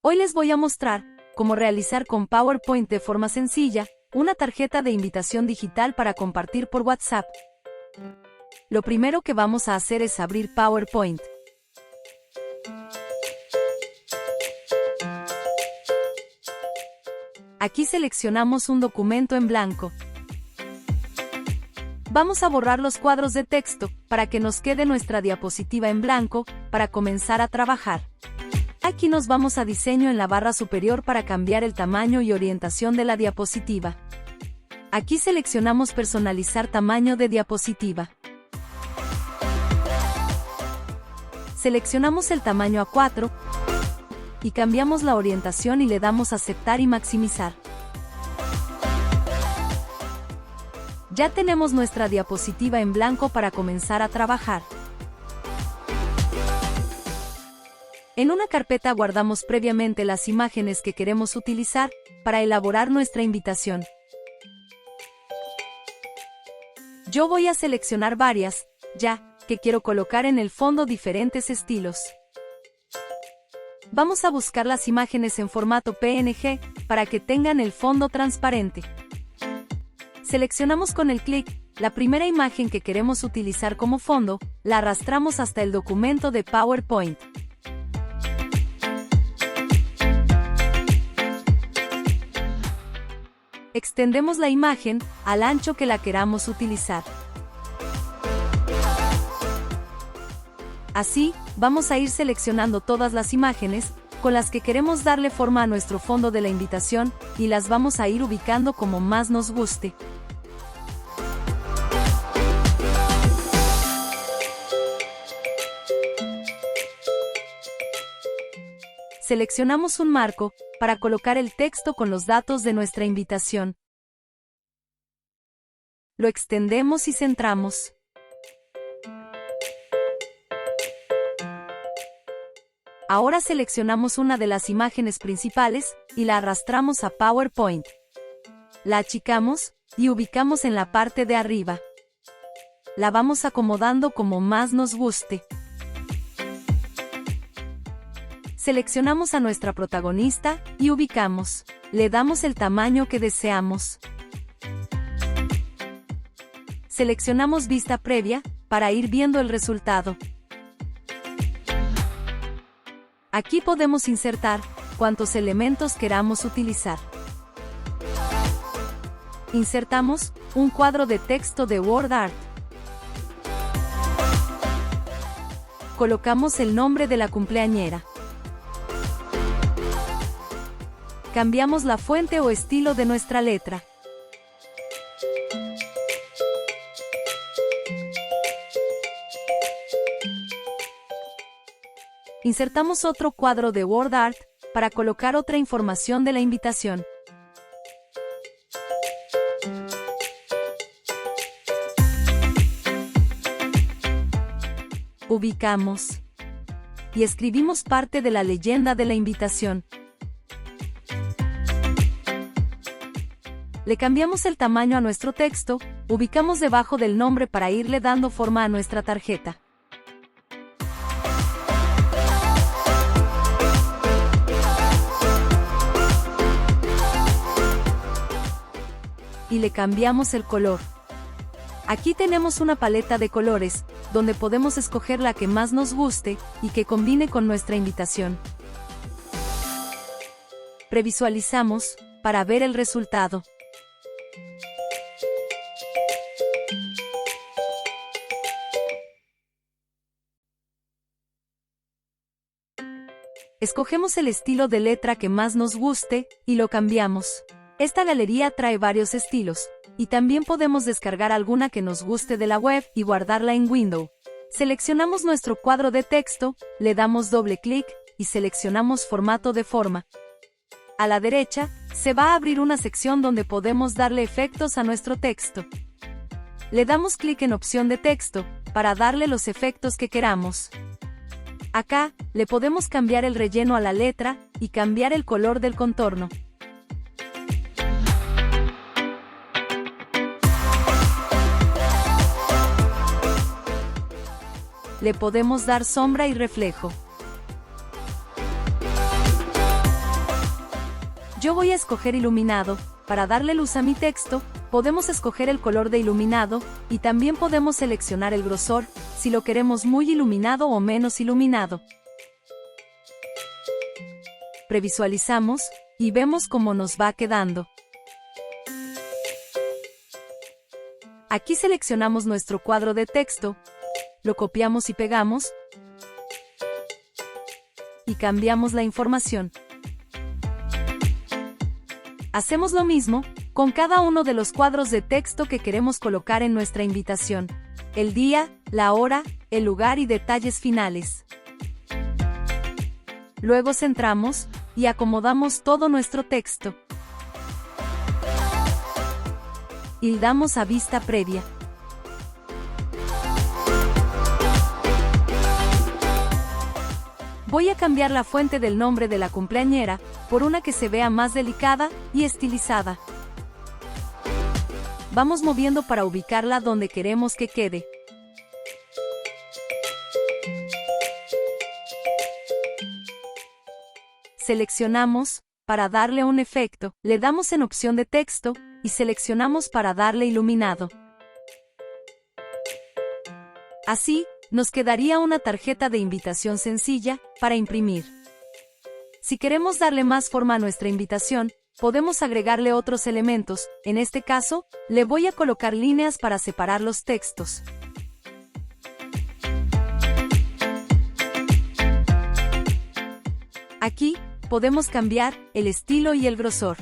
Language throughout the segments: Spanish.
Hoy les voy a mostrar cómo realizar con PowerPoint de forma sencilla una tarjeta de invitación digital para compartir por WhatsApp. Lo primero que vamos a hacer es abrir PowerPoint. Aquí seleccionamos un documento en blanco. Vamos a borrar los cuadros de texto para que nos quede nuestra diapositiva en blanco para comenzar a trabajar. Aquí nos vamos a diseño en la barra superior para cambiar el tamaño y orientación de la diapositiva. Aquí seleccionamos personalizar tamaño de diapositiva. Seleccionamos el tamaño A4 y cambiamos la orientación y le damos a aceptar y maximizar. Ya tenemos nuestra diapositiva en blanco para comenzar a trabajar. En una carpeta guardamos previamente las imágenes que queremos utilizar para elaborar nuestra invitación. Yo voy a seleccionar varias, ya que quiero colocar en el fondo diferentes estilos. Vamos a buscar las imágenes en formato PNG para que tengan el fondo transparente. Seleccionamos con el clic la primera imagen que queremos utilizar como fondo, la arrastramos hasta el documento de PowerPoint. Extendemos la imagen al ancho que la queramos utilizar. Así, vamos a ir seleccionando todas las imágenes con las que queremos darle forma a nuestro fondo de la invitación y las vamos a ir ubicando como más nos guste. Seleccionamos un marco para colocar el texto con los datos de nuestra invitación. Lo extendemos y centramos. Ahora seleccionamos una de las imágenes principales y la arrastramos a PowerPoint. La achicamos y ubicamos en la parte de arriba. La vamos acomodando como más nos guste. Seleccionamos a nuestra protagonista y ubicamos. Le damos el tamaño que deseamos. Seleccionamos vista previa para ir viendo el resultado. Aquí podemos insertar cuantos elementos queramos utilizar. Insertamos un cuadro de texto de WordArt. Colocamos el nombre de la cumpleañera. Cambiamos la fuente o estilo de nuestra letra. Insertamos otro cuadro de WordArt para colocar otra información de la invitación. Ubicamos y escribimos parte de la leyenda de la invitación. Le cambiamos el tamaño a nuestro texto, ubicamos debajo del nombre para irle dando forma a nuestra tarjeta. Y le cambiamos el color. Aquí tenemos una paleta de colores, donde podemos escoger la que más nos guste y que combine con nuestra invitación. Previsualizamos para ver el resultado. Escogemos el estilo de letra que más nos guste y lo cambiamos. Esta galería trae varios estilos, y también podemos descargar alguna que nos guste de la web y guardarla en Windows. Seleccionamos nuestro cuadro de texto, le damos doble clic y seleccionamos formato de forma. A la derecha, se va a abrir una sección donde podemos darle efectos a nuestro texto. Le damos clic en opción de texto para darle los efectos que queramos. Acá, le podemos cambiar el relleno a la letra y cambiar el color del contorno. Le podemos dar sombra y reflejo. Yo voy a escoger iluminado. Para darle luz a mi texto, podemos escoger el color de iluminado, y también podemos seleccionar el grosor, si lo queremos muy iluminado o menos iluminado. Previsualizamos, y vemos cómo nos va quedando. Aquí seleccionamos nuestro cuadro de texto, lo copiamos y pegamos, y cambiamos la información. Hacemos lo mismo con cada uno de los cuadros de texto que queremos colocar en nuestra invitación: el día, la hora, el lugar y detalles finales. Luego centramos y acomodamos todo nuestro texto. Y damos a vista previa. Voy a cambiar la fuente del nombre de la cumpleañera por una que se vea más delicada y estilizada. Vamos moviendo para ubicarla donde queremos que quede. Seleccionamos, para darle un efecto, le damos en opción de texto, y seleccionamos para darle iluminado. Así, nos quedaría una tarjeta de invitación sencilla, para imprimir. Si queremos darle más forma a nuestra invitación, podemos agregarle otros elementos. En este caso, le voy a colocar líneas para separar los textos. Aquí, podemos cambiar el estilo y el grosor.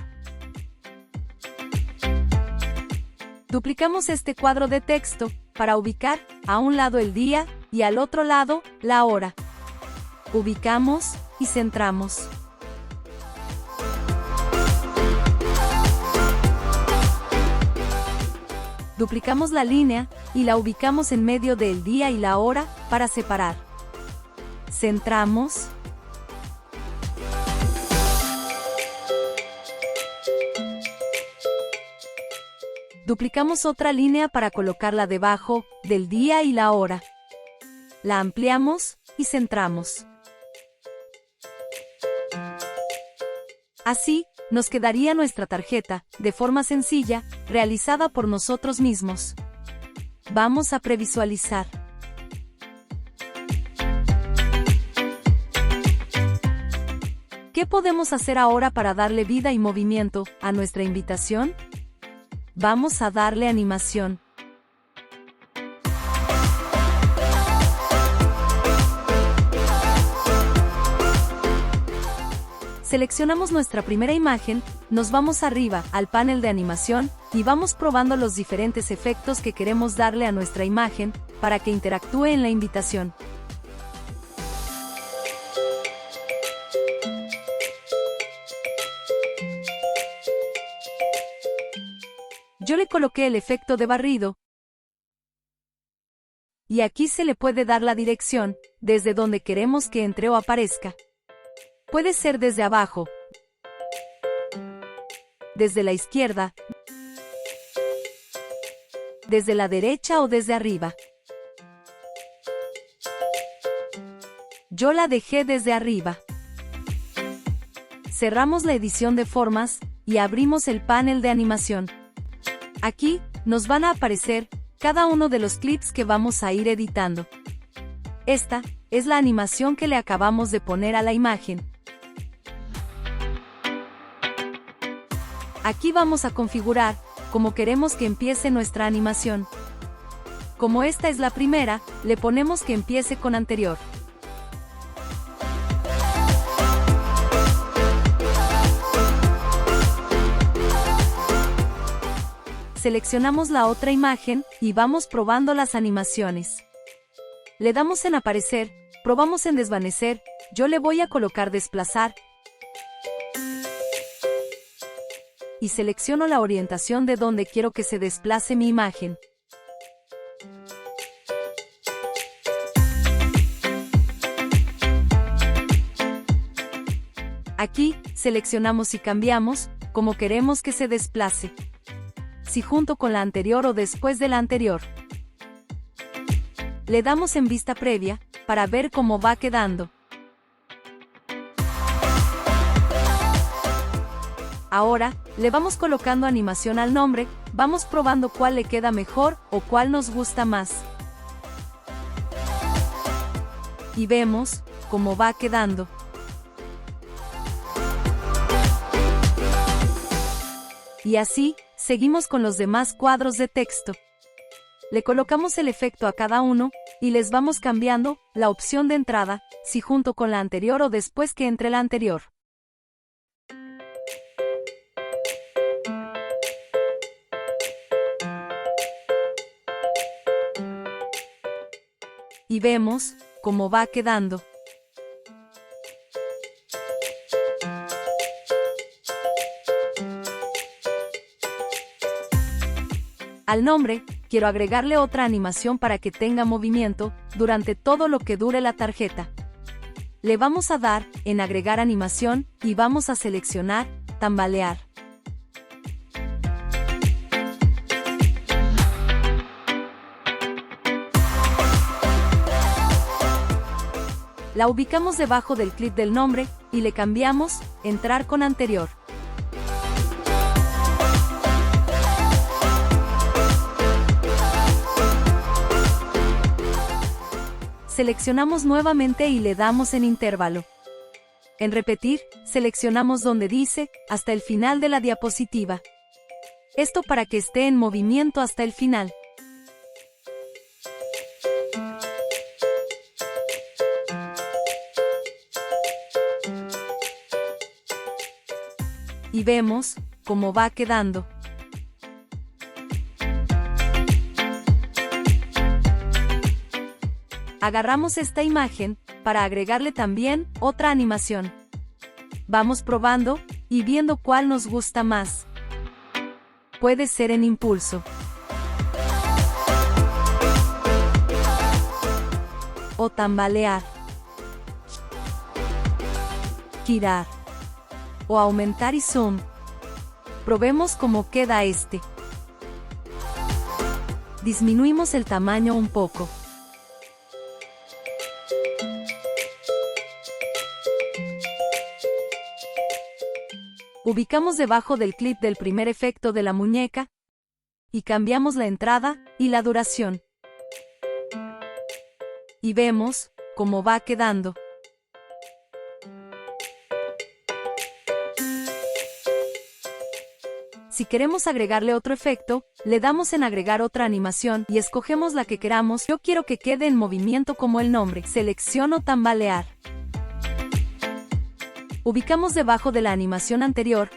Duplicamos este cuadro de texto, para ubicar, a un lado el día, y al otro lado, la hora. Ubicamos, y centramos. Duplicamos la línea, y la ubicamos en medio del día y la hora, para separar. Centramos. Duplicamos otra línea para colocarla debajo del día y la hora. La ampliamos y centramos. Así, nos quedaría nuestra tarjeta, de forma sencilla, realizada por nosotros mismos. Vamos a previsualizar. ¿Qué podemos hacer ahora para darle vida y movimiento a nuestra invitación? Vamos a darle animación. Seleccionamos nuestra primera imagen, nos vamos arriba al panel de animación y vamos probando los diferentes efectos que queremos darle a nuestra imagen para que interactúe en la invitación. Yo le coloqué el efecto de barrido. Y aquí se le puede dar la dirección, desde donde queremos que entre o aparezca. Puede ser desde abajo, desde la izquierda, desde la derecha o desde arriba. Yo la dejé desde arriba. Cerramos la edición de formas y abrimos el panel de animación. Aquí, nos van a aparecer cada uno de los clips que vamos a ir editando. Esta es la animación que le acabamos de poner a la imagen. Aquí vamos a configurar cómo queremos que empiece nuestra animación. Como esta es la primera, le ponemos que empiece con anterior. Seleccionamos la otra imagen y vamos probando las animaciones. Le damos en aparecer, probamos en desvanecer, yo le voy a colocar desplazar y selecciono la orientación de donde quiero que se desplace mi imagen. Aquí, seleccionamos y cambiamos cómo queremos que se desplace. Si junto con la anterior o después de la anterior. Le damos en vista previa, para ver cómo va quedando. Ahora, le vamos colocando animación al nombre, vamos probando cuál le queda mejor o cuál nos gusta más. Y vemos cómo va quedando. Y así, seguimos con los demás cuadros de texto. Le colocamos el efecto a cada uno, y les vamos cambiando la opción de entrada, si junto con la anterior o después que entre la anterior. Y vemos cómo va quedando. Al nombre, quiero agregarle otra animación para que tenga movimiento durante todo lo que dure la tarjeta. Le vamos a dar en agregar animación y vamos a seleccionar tambalear. La ubicamos debajo del clip del nombre y le cambiamos entrar con anterior. Seleccionamos nuevamente y le damos en intervalo. En repetir, seleccionamos donde dice hasta el final de la diapositiva. Esto para que esté en movimiento hasta el final. Y vemos cómo va quedando. Agarramos esta imagen para agregarle también otra animación. Vamos probando y viendo cuál nos gusta más. Puede ser en impulso. O tambalear. Girar. O aumentar y zoom. Probemos cómo queda este. Disminuimos el tamaño un poco. Ubicamos debajo del clip del primer efecto de la muñeca y cambiamos la entrada y la duración. Y vemos cómo va quedando. Si queremos agregarle otro efecto, le damos en agregar otra animación y escogemos la que queramos. Yo quiero que quede en movimiento como el nombre. Selecciono tambalear. Ubicamos debajo de la animación anterior.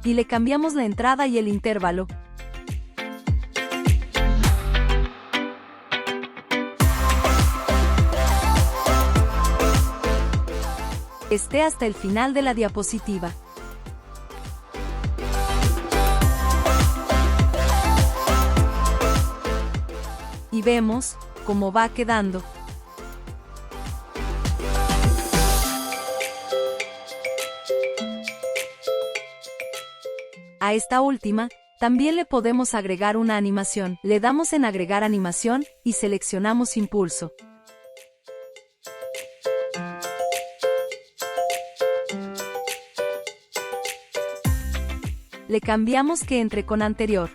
Y le cambiamos la entrada y el intervalo. Esté hasta el final de la diapositiva. Y vemos cómo va quedando. A esta última, también le podemos agregar una animación. Le damos en agregar animación y seleccionamos impulso. Le cambiamos que entre con anterior.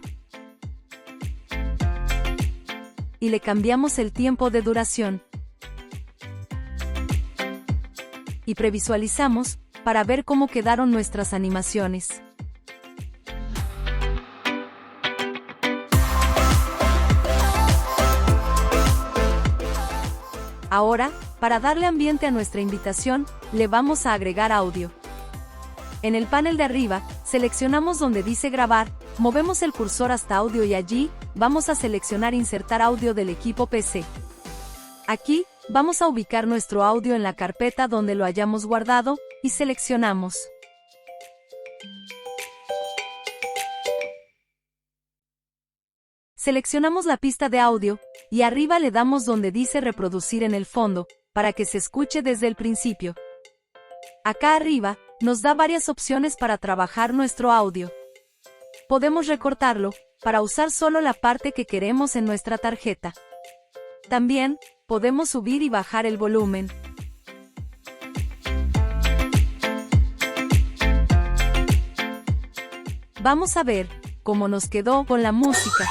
Y le cambiamos el tiempo de duración. Y previsualizamos para ver cómo quedaron nuestras animaciones. Ahora, para darle ambiente a nuestra invitación, le vamos a agregar audio. En el panel de arriba, seleccionamos donde dice grabar, movemos el cursor hasta audio y allí, vamos a seleccionar insertar audio del equipo PC. Aquí, vamos a ubicar nuestro audio en la carpeta donde lo hayamos guardado, y seleccionamos. Seleccionamos la pista de audio, y arriba le damos donde dice reproducir en el fondo, para que se escuche desde el principio. Acá arriba, nos da varias opciones para trabajar nuestro audio. Podemos recortarlo, para usar solo la parte que queremos en nuestra tarjeta. También, podemos subir y bajar el volumen. Vamos a ver cómo nos quedó con la música.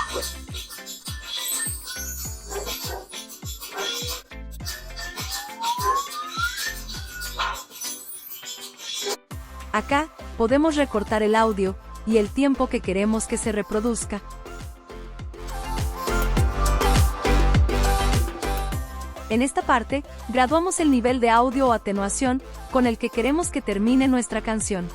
Acá podemos recortar el audio y el tiempo que queremos que se reproduzca. En esta parte, graduamos el nivel de audio o atenuación con el que queremos que termine nuestra canción.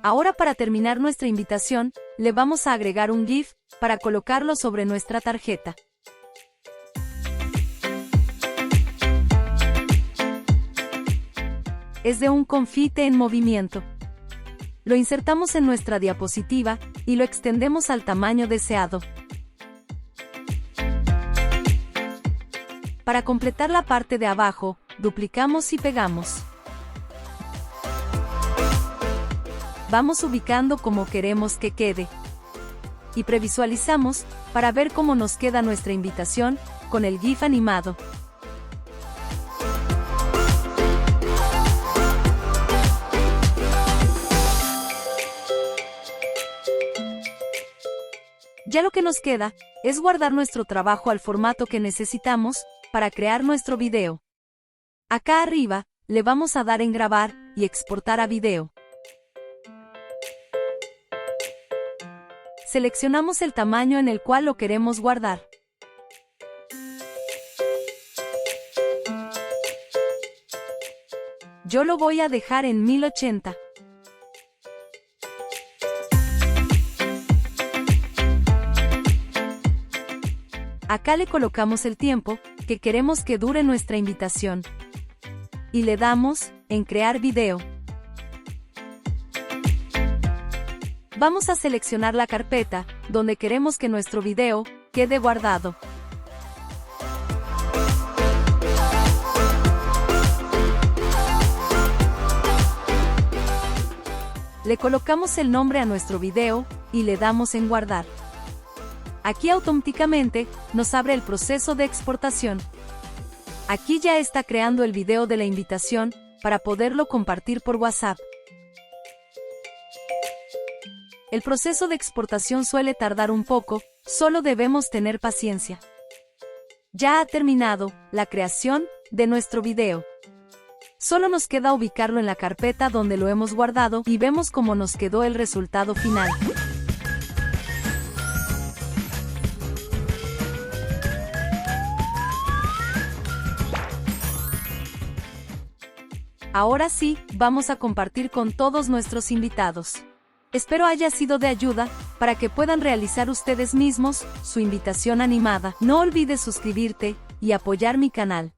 Ahora, para terminar nuestra invitación, le vamos a agregar un GIF para colocarlo sobre nuestra tarjeta. Es de un confite en movimiento. Lo insertamos en nuestra diapositiva y lo extendemos al tamaño deseado. Para completar la parte de abajo, duplicamos y pegamos. Vamos ubicando como queremos que quede. Y previsualizamos para ver cómo nos queda nuestra invitación con el GIF animado. Ya lo que nos queda es guardar nuestro trabajo al formato que necesitamos para crear nuestro video. Acá arriba le vamos a dar en grabar y exportar a video. Seleccionamos el tamaño en el cual lo queremos guardar. Yo lo voy a dejar en 1080. Acá le colocamos el tiempo que queremos que dure nuestra invitación. Y le damos en crear video. Vamos a seleccionar la carpeta donde queremos que nuestro video quede guardado. Le colocamos el nombre a nuestro video y le damos en guardar. Aquí automáticamente nos abre el proceso de exportación. Aquí ya está creando el video de la invitación para poderlo compartir por WhatsApp. El proceso de exportación suele tardar un poco, solo debemos tener paciencia. Ya ha terminado la creación de nuestro video. Solo nos queda ubicarlo en la carpeta donde lo hemos guardado y vemos cómo nos quedó el resultado final. Ahora sí, vamos a compartir con todos nuestros invitados. Espero haya sido de ayuda para que puedan realizar ustedes mismos su invitación animada. No olvides suscribirte y apoyar mi canal.